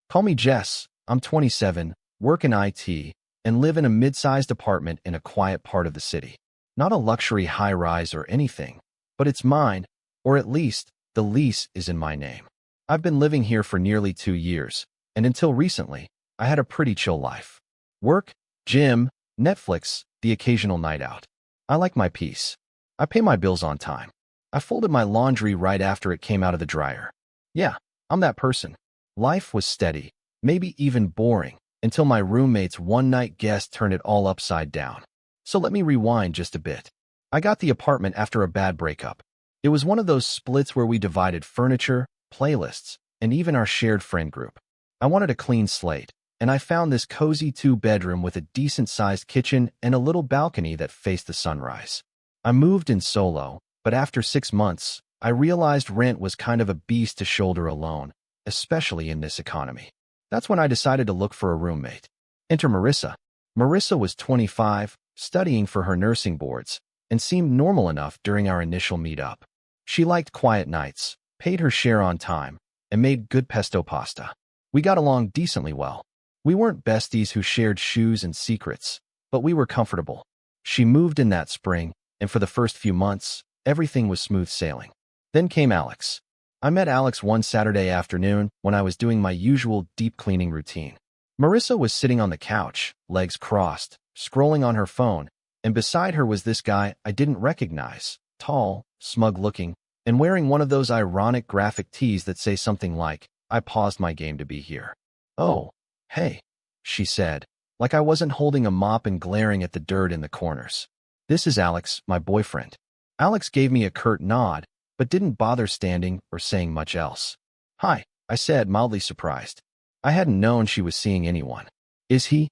Call me Jess. I'm 27, work in IT, and live in a mid-sized apartment in a quiet part of the city. Not a luxury high-rise or anything, but it's mine, or at least, the lease is in my name. I've been living here for nearly 2 years, and until recently, I had a pretty chill life. Work, gym, Netflix, the occasional night out. I like my peace. I pay my bills on time. I folded my laundry right after it came out of the dryer. Yeah, I'm that person. Life was steady, maybe even boring, until my roommate's one-night guest turned it all upside down. So let me rewind just a bit. I got the apartment after a bad breakup. It was one of those splits where we divided furniture, playlists, and even our shared friend group. I wanted a clean slate, and I found this cozy 2-bedroom with a decent-sized kitchen and a little balcony that faced the sunrise. I moved in solo, but after 6 months, I realized rent was kind of a beast to shoulder alone, especially in this economy. That's when I decided to look for a roommate. Enter Marissa. Marissa was 25, studying for her nursing boards, and seemed normal enough during our initial meetup. She liked quiet nights, paid her share on time, and made good pesto pasta. We got along decently well. We weren't besties who shared shoes and secrets, but we were comfortable. She moved in that spring, and for the first few months, everything was smooth sailing. Then came Alex. I met Alex one Saturday afternoon when I was doing my usual deep cleaning routine. Marissa was sitting on the couch, legs crossed, scrolling on her phone, and beside her was this guy I didn't recognize, tall, smug-looking, and wearing one of those ironic graphic tees that say something like, "I paused my game to be here." "Oh, hey," she said, like I wasn't holding a mop and glaring at the dirt in the corners. "This is Alex, my boyfriend." Alex gave me a curt nod, but didn't bother standing or saying much else. "Hi," I said, mildly surprised. I hadn't known she was seeing anyone. "Is he,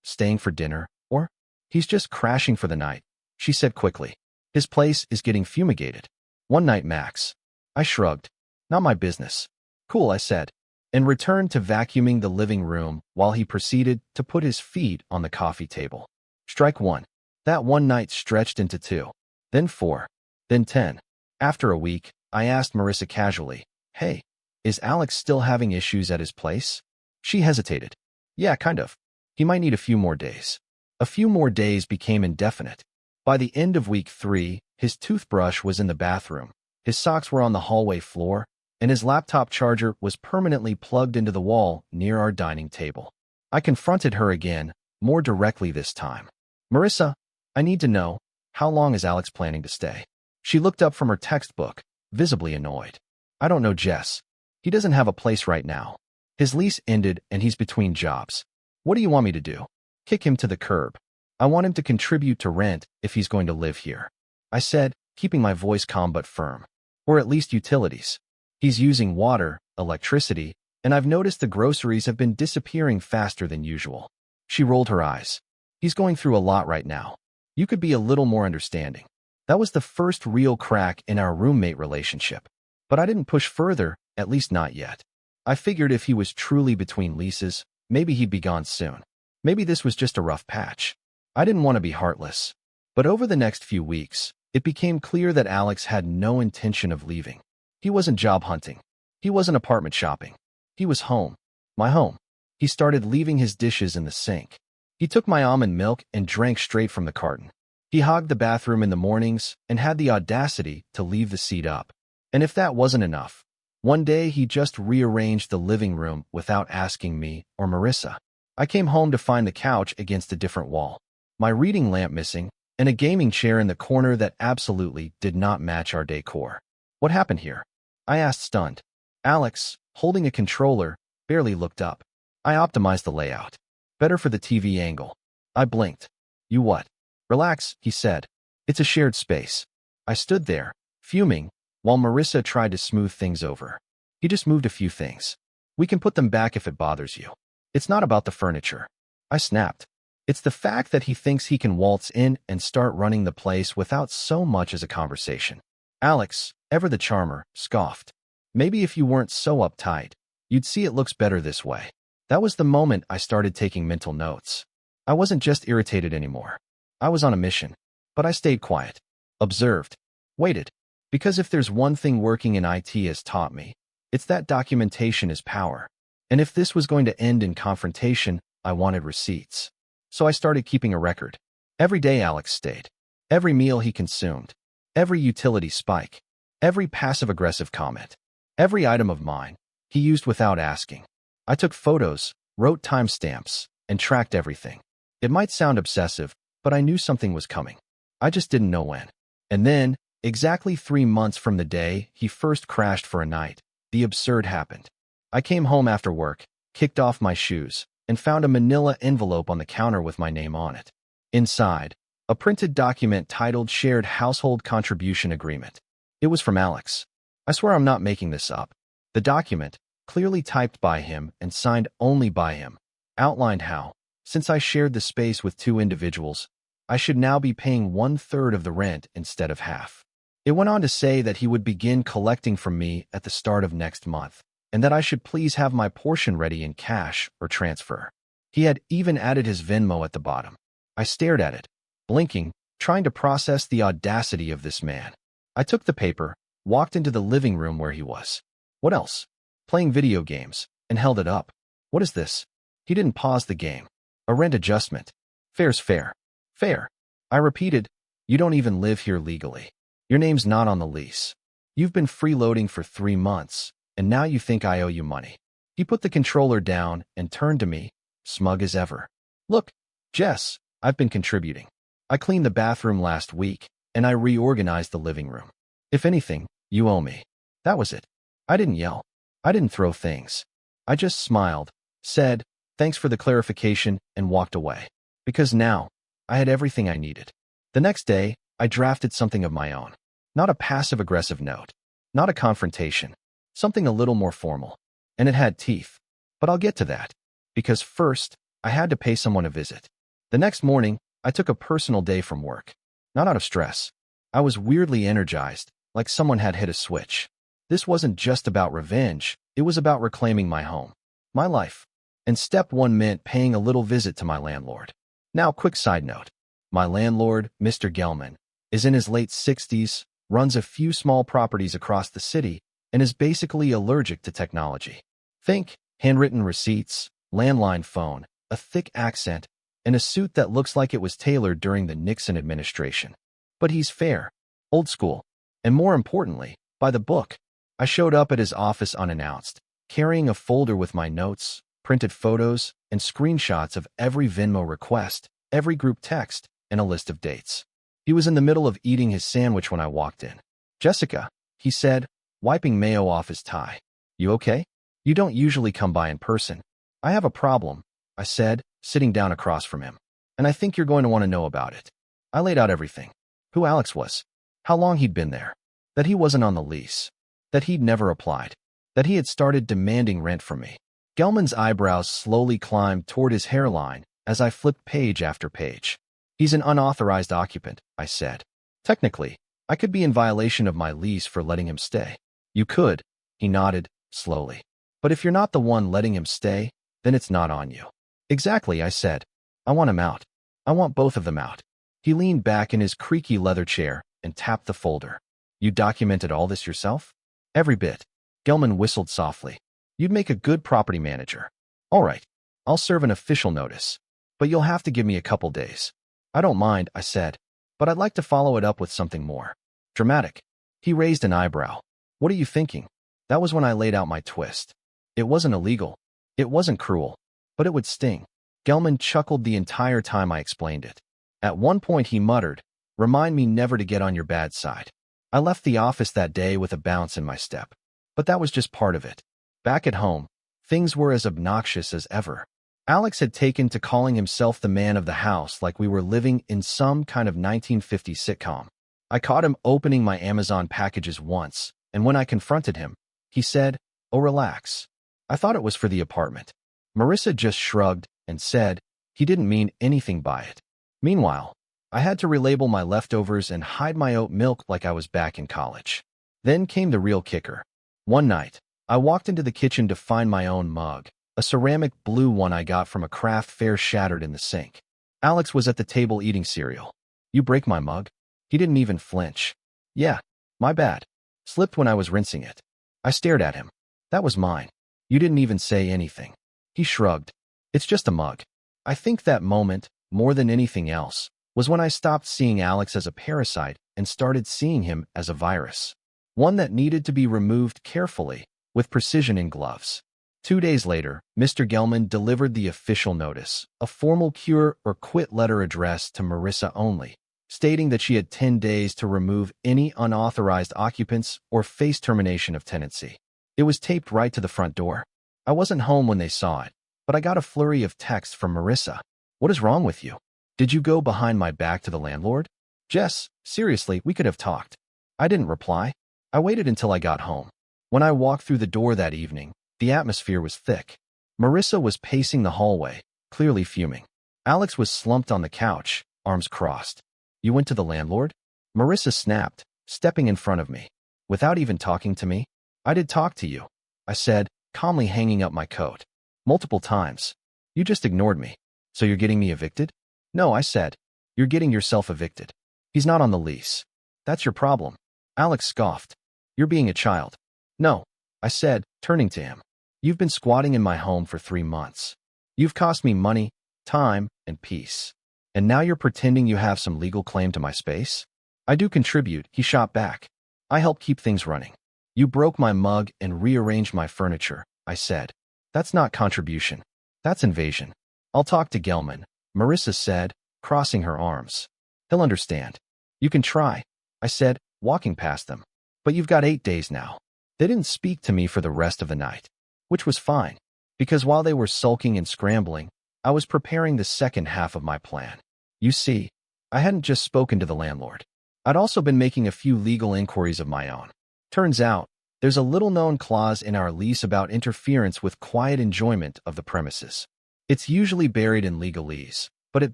staying for dinner, or?" "He's just crashing for the night," she said quickly. "His place is getting fumigated. One night max." I shrugged. "Not my business." "Cool," I said, and returned to vacuuming the living room while he proceeded to put his feet on the coffee table. Strike one. That one night stretched into 2, then 4, then 10. After a week, I asked Marissa casually, "Hey, is Alex still having issues at his place?" She hesitated. "Yeah, kind of. He might need a few more days." A few more days became indefinite. By the end of week 3, his toothbrush was in the bathroom, his socks were on the hallway floor, and his laptop charger was permanently plugged into the wall near our dining table. I confronted her again, more directly this time. "Marissa, I need to know, how long is Alex planning to stay?" She looked up from her textbook, visibly annoyed. "I don't know, Jess. He doesn't have a place right now. His lease ended and he's between jobs. What do you want me to do? Kick him to the curb? I want him to contribute to rent if he's going to live here," I said, keeping my voice calm but firm. "Or at least utilities. He's using water, electricity, and I've noticed the groceries have been disappearing faster than usual." She rolled her eyes. "He's going through a lot right now. You could be a little more understanding." That was the first real crack in our roommate relationship. But I didn't push further, at least not yet. I figured if he was truly between leases, maybe he'd be gone soon. Maybe this was just a rough patch. I didn't want to be heartless. But over the next few weeks, it became clear that Alex had no intention of leaving. He wasn't job hunting. He wasn't apartment shopping. He was home. My home. He started leaving his dishes in the sink. He took my almond milk and drank straight from the carton. He hogged the bathroom in the mornings and had the audacity to leave the seat up. And if that wasn't enough, one day he just rearranged the living room without asking me or Marissa. I came home to find the couch against a different wall, my reading lamp missing, and a gaming chair in the corner that absolutely did not match our decor. "What happened here?" I asked, stunned. Alex, holding a controller, barely looked up. "I optimized the layout. Better for the TV angle." I blinked. "You what?" "Relax," he said. "It's a shared space." I stood there, fuming, while Marissa tried to smooth things over. "He just moved a few things. We can put them back if it bothers you. It's not about the furniture." I snapped. "It's the fact that he thinks he can waltz in and start running the place without so much as a conversation." Alex, ever the charmer, scoffed. "Maybe if you weren't so uptight, you'd see it looks better this way." That was the moment I started taking mental notes. I wasn't just irritated anymore. I was on a mission. But I stayed quiet, observed, waited. Because if there's one thing working in IT has taught me, it's that documentation is power. And if this was going to end in confrontation, I wanted receipts. So I started keeping a record. Every day Alex stayed. Every meal he consumed. Every utility spike. Every passive-aggressive comment. Every item of mine he used without asking. I took photos, wrote timestamps, and tracked everything. It might sound obsessive, but I knew something was coming. I just didn't know when. And then, exactly 3 months from the day he first crashed for a night, the absurd happened. I came home after work, kicked off my shoes, and found a manila envelope on the counter with my name on it. Inside, a printed document titled Shared Household Contribution Agreement. It was from Alex. I swear I'm not making this up. The document, clearly typed by him and signed only by him, outlined how, since I shared the space with 2 individuals, I should now be paying 1/3 of the rent instead of half. It went on to say that he would begin collecting from me at the start of next month, and that I should please have my portion ready in cash or transfer. He had even added his Venmo at the bottom. I stared at it, blinking, trying to process the audacity of this man. I took the paper, walked into the living room where he was. What else? Playing video games, and held it up. What is this? He didn't pause the game. A rent adjustment. Fair's fair. Fair. I repeated, you don't even live here legally. Your name's not on the lease. You've been freeloading for 3 months, and now you think I owe you money. He put the controller down and turned to me, smug as ever. Look, Jess, I've been contributing. I cleaned the bathroom last week, and I reorganized the living room. If anything, you owe me. That was it. I didn't yell. I didn't throw things. I just smiled, said, thanks for the clarification, and walked away. Because now, I had everything I needed. The next day, I drafted something of my own. Not a passive-aggressive note. Not a confrontation. Something a little more formal. And it had teeth. But I'll get to that. Because first, I had to pay someone a visit. The next morning, I took a personal day from work. Not out of stress. I was weirdly energized, like someone had hit a switch. This wasn't just about revenge, it was about reclaiming my home. My life. And step 1 meant paying a little visit to my landlord. Now, quick side note. My landlord, Mr. Gelman, is in his late 60s, runs a few small properties across the city, and is basically allergic to technology. Think handwritten receipts, landline phone, a thick accent, and a suit that looks like it was tailored during the Nixon administration. But he's fair, old school, and more importantly, by the book. I showed up at his office unannounced, carrying a folder with my notes, printed photos, and screenshots of every Venmo request, every group text, and a list of dates. He was in the middle of eating his sandwich when I walked in. Jessica, he said, wiping mayo off his tie. You okay? You don't usually come by in person. I have a problem, I said, sitting down across from him. And I think you're going to want to know about it. I laid out everything. Who Alex was. How long he'd been there. That he wasn't on the lease. That he'd never applied. That he had started demanding rent from me. Gelman's eyebrows slowly climbed toward his hairline as I flipped page after page. He's an unauthorized occupant, I said. Technically, I could be in violation of my lease for letting him stay. You could, he nodded, slowly. But if you're not the one letting him stay, then it's not on you. Exactly, I said. I want him out. I want both of them out. He leaned back in his creaky leather chair and tapped the folder. You documented all this yourself? Every bit. Gelman whistled softly. You'd make a good property manager. All right, I'll serve an official notice. But you'll have to give me a couple days. I don't mind, I said. But I'd like to follow it up with something more dramatic. He raised an eyebrow. What are you thinking? That was when I laid out my twist. It wasn't illegal. It wasn't cruel. But it would sting. Gelman chuckled the entire time I explained it. At one point he muttered, remind me never to get on your bad side. I left the office that day with a bounce in my step. But that was just part of it. Back at home, things were as obnoxious as ever. Alex had taken to calling himself the man of the house like we were living in some kind of 1950s sitcom. I caught him opening my Amazon packages once, and when I confronted him, he said, oh, relax. I thought it was for the apartment. Marissa just shrugged and said he didn't mean anything by it. Meanwhile, I had to relabel my leftovers and hide my oat milk like I was back in college. Then came the real kicker. One night, I walked into the kitchen to find my own mug, a ceramic blue one I got from a craft fair shattered in the sink. Alex was at the table eating cereal. You break my mug? He didn't even flinch. Yeah, my bad. Slipped when I was rinsing it. I stared at him. That was mine. You didn't even say anything." He shrugged. "It's just a mug." I think that moment, more than anything else, was when I stopped seeing Alex as a parasite and started seeing him as a virus. One that needed to be removed carefully, with precision in gloves. 2 days later, Mr. Gelman delivered the official notice, a formal cure or quit letter addressed to Marissa only, stating that she had 10 days to remove any unauthorized occupants or face termination of tenancy. It was taped right to the front door. I wasn't home when they saw it, but I got a flurry of texts from Marissa. "What is wrong with you? Did you go behind my back to the landlord?" "Jess, seriously, we could have talked." I didn't reply. I waited until I got home. When I walked through the door that evening, the atmosphere was thick. Marissa was pacing the hallway, clearly fuming. Alex was slumped on the couch, arms crossed. "You went to the landlord?" Marissa snapped, stepping in front of me. "Without even talking to me?" "I did talk to you," I said, calmly hanging up my coat. "Multiple times. You just ignored me. So you're getting me evicted?" "No," I said. "You're getting yourself evicted. He's not on the lease. That's your problem." Alex scoffed. "You're being a child." "No," I said, turning to him. "You've been squatting in my home for 3 months. You've cost me money, time, and peace. And now you're pretending you have some legal claim to my space?" "I do contribute," he shot back. "I help keep things running." "You broke my mug and rearranged my furniture," I said. "That's not contribution. That's invasion." "I'll talk to Gelman," Marissa said, crossing her arms. "He'll understand." "You can try," I said, walking past them. "But you've got 8 days now." They didn't speak to me for the rest of the night, which was fine, because while they were sulking and scrambling, I was preparing the second half of my plan. You see, I hadn't just spoken to the landlord. I'd also been making a few legal inquiries of my own. Turns out, there's a little-known clause in our lease about interference with quiet enjoyment of the premises. It's usually buried in legalese, but it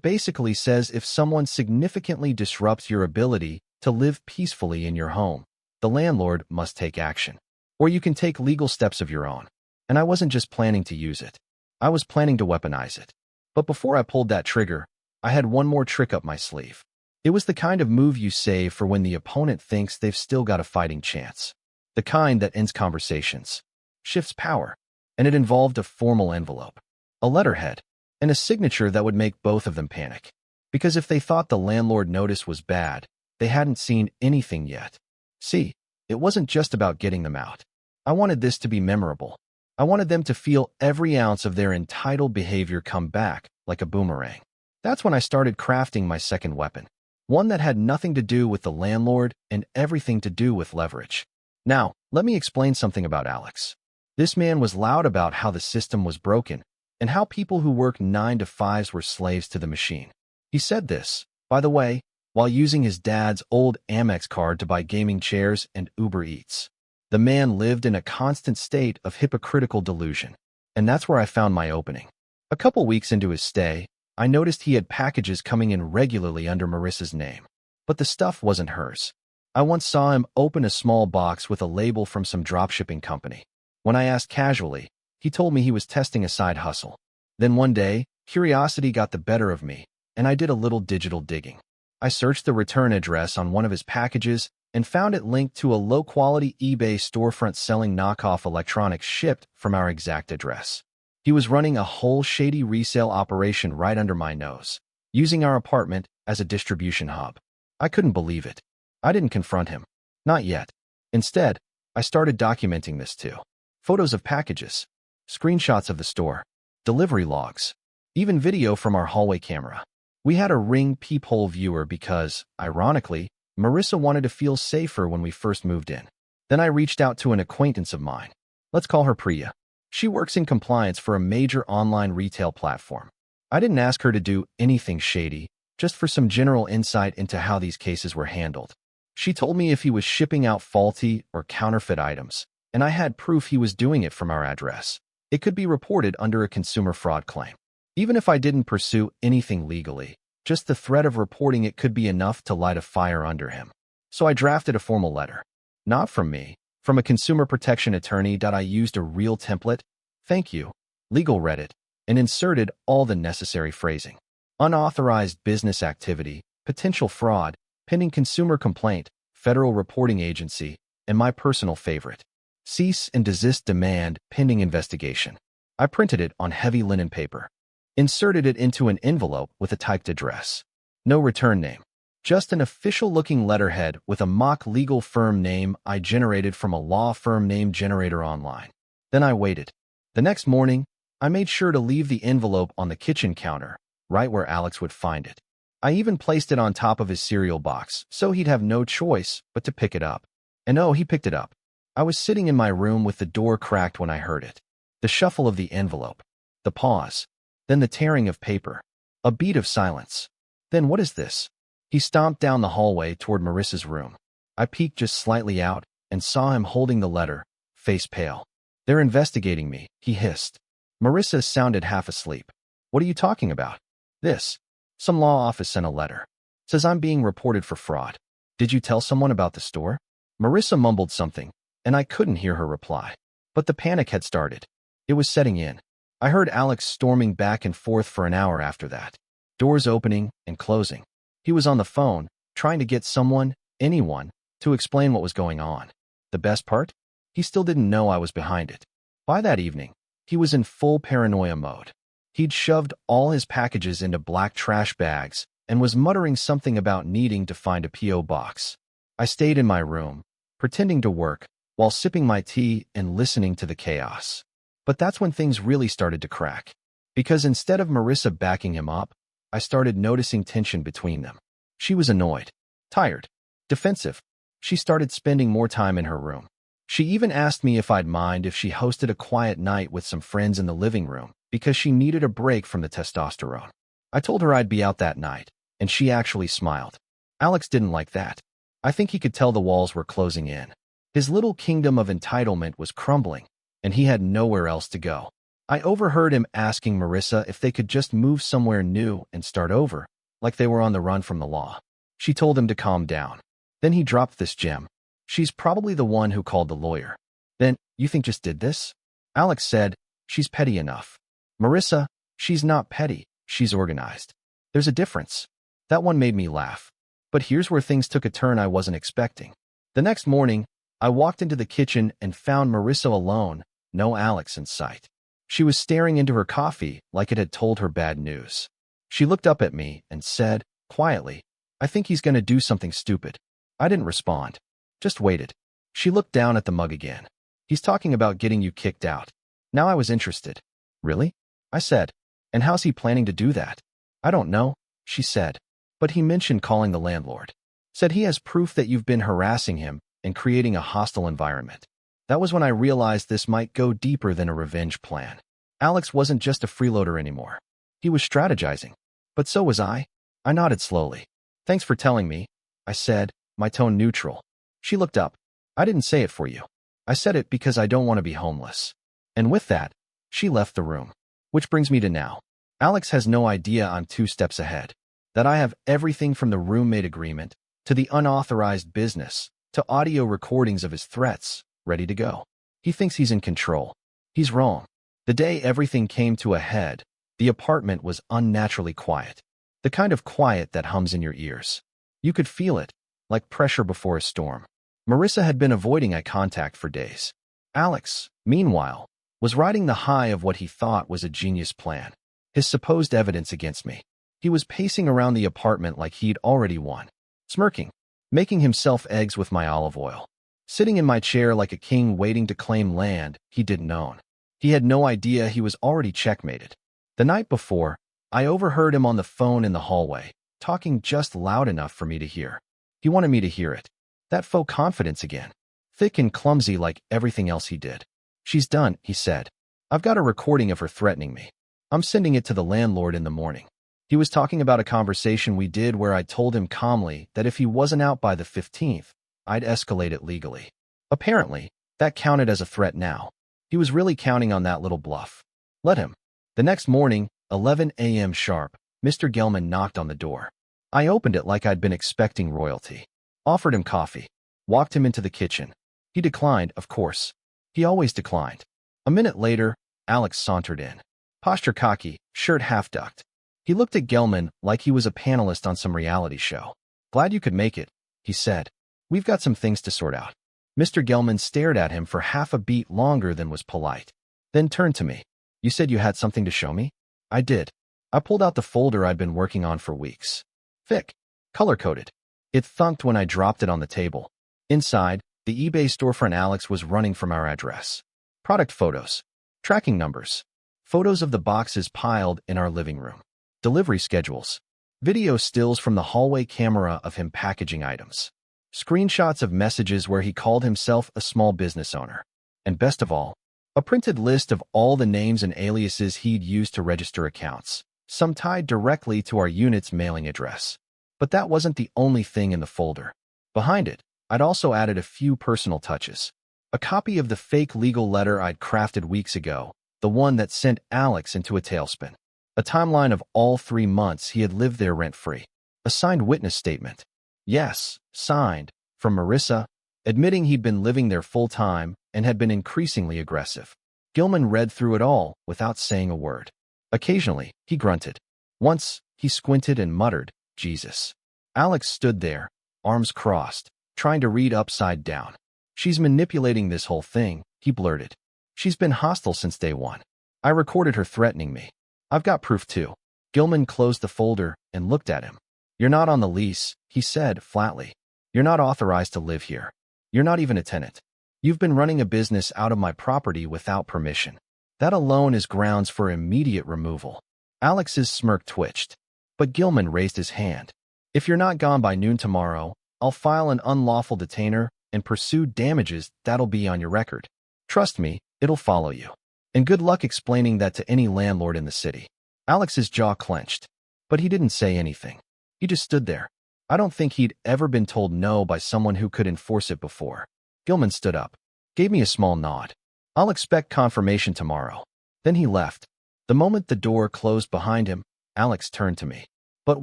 basically says if someone significantly disrupts your ability to live peacefully in your home, the landlord must take action. Or you can take legal steps of your own. And I wasn't just planning to use it. I was planning to weaponize it. But before I pulled that trigger, I had one more trick up my sleeve. It was the kind of move you save for when the opponent thinks they've still got a fighting chance. The kind that ends conversations, shifts power, and it involved a formal envelope, a letterhead, and a signature that would make both of them panic. Because if they thought the landlord notice was bad, they hadn't seen anything yet. See, it wasn't just about getting them out. I wanted this to be memorable. I wanted them to feel every ounce of their entitled behavior come back like a boomerang. That's when I started crafting my second weapon, one that had nothing to do with the landlord and everything to do with leverage. Now, let me explain something about Alex. This man was loud about how the system was broken and how people who worked 9 to 5s were slaves to the machine. He said this, by the way, while using his dad's old Amex card to buy gaming chairs and Uber Eats. The man lived in a constant state of hypocritical delusion, and that's where I found my opening. A couple weeks into his stay, I noticed he had packages coming in regularly under Marissa's name, but the stuff wasn't hers. I once saw him open a small box with a label from some dropshipping company. When I asked casually, he told me he was testing a side hustle. Then one day, curiosity got the better of me, and I did a little digital digging. I searched the return address on one of his packages and found it linked to a low-quality eBay storefront selling knockoff electronics shipped from our exact address. He was running a whole shady resale operation right under my nose, using our apartment as a distribution hub. I couldn't believe it. I didn't confront him. Not yet. Instead, I started documenting this too. Photos of packages, screenshots of the store, delivery logs, even video from our hallway camera. We had a Ring peephole viewer because, ironically, Marissa wanted to feel safer when we first moved in. Then I reached out to an acquaintance of mine. Let's call her Priya. She works in compliance for a major online retail platform. I didn't ask her to do anything shady, just for some general insight into how these cases were handled. She told me if he was shipping out faulty or counterfeit items, and I had proof he was doing it from our address, it could be reported under a consumer fraud claim. Even if I didn't pursue anything legally, just the threat of reporting it could be enough to light a fire under him. So I drafted a formal letter. Not from me, from a consumer protection attorney. I used a real template, thank you, legal Reddit, and inserted all the necessary phrasing. Unauthorized business activity, potential fraud, pending consumer complaint, federal reporting agency, and my personal favorite, Cease and desist demand pending investigation. I printed it on heavy linen paper. Inserted it into an envelope with a typed address. No return name. Just an official-looking letterhead with a mock legal firm name I generated from a law firm name generator online. Then I waited. The next morning, I made sure to leave the envelope on the kitchen counter, right where Alex would find it. I even placed it on top of his cereal box, so he'd have no choice but to pick it up. And oh, he picked it up. I was sitting in my room with the door cracked when I heard it. The shuffle of the envelope. The pause. Then the tearing of paper. A beat of silence. Then what is this? He stomped down the hallway toward Marissa's room. I peeked just slightly out and saw him holding the letter, face pale. They're investigating me, he hissed. Marissa sounded half asleep. What are you talking about? This. Some law office sent a letter. Says I'm being reported for fraud. Did you tell someone about the store? Marissa mumbled something, and I couldn't hear her reply. But the panic had started. It was setting in. I heard Alex storming back and forth for an hour after that. Doors opening and closing. He was on the phone, trying to get someone, anyone, to explain what was going on. The best part? He still didn't know I was behind it. By that evening, he was in full paranoia mode. He'd shoved all his packages into black trash bags and was muttering something about needing to find a P.O. box. I stayed in my room, pretending to work, while sipping my tea and listening to the chaos. But that's when things really started to crack. Because instead of Marissa backing him up, I started noticing tension between them. She was annoyed, tired, defensive. She started spending more time in her room. She even asked me if I'd mind if she hosted a quiet night with some friends in the living room because she needed a break from the testosterone. I told her I'd be out that night, and she actually smiled. Alex didn't like that. I think he could tell the walls were closing in. His little kingdom of entitlement was crumbling, and he had nowhere else to go. I overheard him asking Marissa if they could just move somewhere new and start over, like they were on the run from the law. She told him to calm down. Then he dropped this gem. She's probably the one who called the lawyer. Then, you think just did this? Alex said, she's petty enough. Marissa, she's not petty, she's organized. There's a difference. That one made me laugh. But here's where things took a turn I wasn't expecting. The next morning, I walked into the kitchen and found Marissa alone, no Alex in sight. She was staring into her coffee like it had told her bad news. She looked up at me and said, quietly, I think he's going to do something stupid. I didn't respond. Just waited. She looked down at the mug again. He's talking about getting you kicked out. Now I was interested. Really? I said. And how's he planning to do that? I don't know, she said. But he mentioned calling the landlord. Said he has proof that you've been harassing him and creating a hostile environment. That was when I realized this might go deeper than a revenge plan. Alex wasn't just a freeloader anymore. He was strategizing. But so was I. I nodded slowly. Thanks for telling me, I said, my tone neutral. She looked up. I didn't say it for you. I said it because I don't want to be homeless. And with that, she left the room. Which brings me to now. Alex has no idea I'm 2 steps ahead. That I have everything from the roommate agreement to the unauthorized business to audio recordings of his threats ready to go. He thinks he's in control. He's wrong. The day everything came to a head, the apartment was unnaturally quiet. The kind of quiet that hums in your ears. You could feel it, like pressure before a storm. Marissa had been avoiding eye contact for days. Alex, meanwhile, was riding the high of what he thought was a genius plan. His supposed evidence against me. He was pacing around the apartment like he'd already won. Smirking. Making himself eggs with my olive oil. Sitting in my chair like a king waiting to claim land he didn't own. He had no idea he was already checkmated. The night before, I overheard him on the phone in the hallway, talking just loud enough for me to hear. He wanted me to hear it. That faux confidence again. Thick and clumsy like everything else he did. She's done, he said. I've got a recording of her threatening me. I'm sending it to the landlord in the morning. He was talking about a conversation we did where I told him calmly that if he wasn't out by the 15th, I'd escalate it legally. Apparently, that counted as a threat now. He was really counting on that little bluff. Let him. The next morning, 11 a.m. sharp, Mr. Gelman knocked on the door. I opened it like I'd been expecting royalty. Offered him coffee. Walked him into the kitchen. He declined, of course. He always declined. A minute later, Alex sauntered in. Posture cocky, shirt half-ducked. He looked at Gelman like he was a panelist on some reality show. Glad you could make it, he said. We've got some things to sort out. Mr. Gelman stared at him for half a beat longer than was polite, then turned to me. You said you had something to show me? I did. I pulled out the folder I'd been working on for weeks. Thick, color-coded. It thunked when I dropped it on the table. Inside, the eBay storefront Alex was running from our address. Product photos. Tracking numbers. Photos of the boxes piled in our living room. Delivery schedules. Video stills from the hallway camera of him packaging items. Screenshots of messages where he called himself a small business owner. And best of all, a printed list of all the names and aliases he'd used to register accounts, some tied directly to our unit's mailing address. But that wasn't the only thing in the folder. Behind it, I'd also added a few personal touches. A copy of the fake legal letter I'd crafted weeks ago, the one that sent Alex into a tailspin. A timeline of all 3 months he had lived there rent-free. A signed witness statement. Yes, signed, from Marissa, admitting he'd been living there full-time and had been increasingly aggressive. Gelman read through it all without saying a word. Occasionally, he grunted. Once, he squinted and muttered, Jesus. Alex stood there, arms crossed, trying to read upside down. She's manipulating this whole thing, he blurted. She's been hostile since day one. I recorded her threatening me. I've got proof too. Gelman closed the folder and looked at him. You're not on the lease, he said flatly. You're not authorized to live here. You're not even a tenant. You've been running a business out of my property without permission. That alone is grounds for immediate removal. Alex's smirk twitched, but Gelman raised his hand. If you're not gone by noon tomorrow, I'll file an unlawful detainer and pursue damages that'll be on your record. Trust me, it'll follow you. And good luck explaining that to any landlord in the city. Alex's jaw clenched, but he didn't say anything. He just stood there. I don't think he'd ever been told no by someone who could enforce it before. Gelman stood up, gave me a small nod. I'll expect confirmation tomorrow. Then he left. The moment the door closed behind him, Alex turned to me. But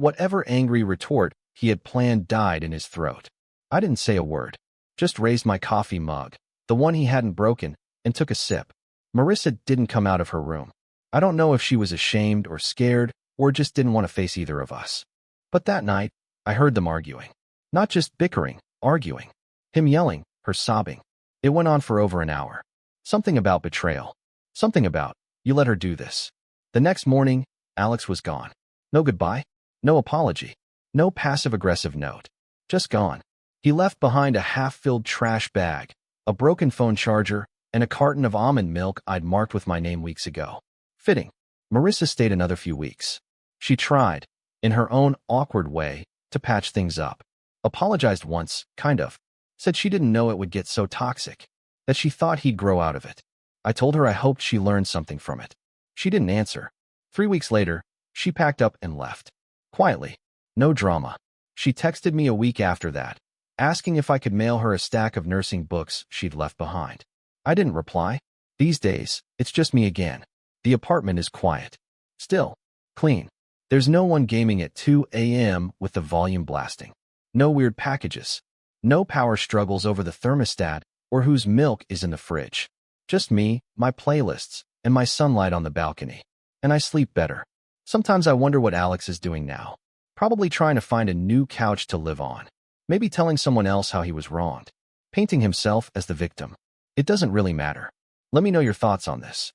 whatever angry retort he had planned died in his throat. I didn't say a word, just raised my coffee mug, the one he hadn't broken, and took a sip. Marissa didn't come out of her room. I don't know if she was ashamed or scared or just didn't want to face either of us. But that night, I heard them arguing. Not just bickering, arguing. Him yelling, her sobbing. It went on for over an hour. Something about betrayal. Something about, you let her do this. The next morning, Alex was gone. No goodbye. No apology. No passive-aggressive note. Just gone. He left behind a half-filled trash bag, a broken phone charger, and a carton of almond milk I'd marked with my name weeks ago. Fitting. Marissa stayed another few weeks. She tried, in her own awkward way, to patch things up. Apologized once, kind of. Said she didn't know it would get so toxic, that she thought he'd grow out of it. I told her I hoped she learned something from it. She didn't answer. 3 weeks later, she packed up and left. Quietly. No drama. She texted me a week after that, asking if I could mail her a stack of nursing books she'd left behind. I didn't reply. These days, it's just me again. The apartment is quiet. Still. Clean. There's no one gaming at 2 a.m. with the volume blasting. No weird packages. No power struggles over the thermostat or whose milk is in the fridge. Just me, my playlists, and my sunlight on the balcony. And I sleep better. Sometimes I wonder what Alex is doing now. Probably trying to find a new couch to live on. Maybe telling someone else how he was wronged. Painting himself as the victim. It doesn't really matter. Let me know your thoughts on this.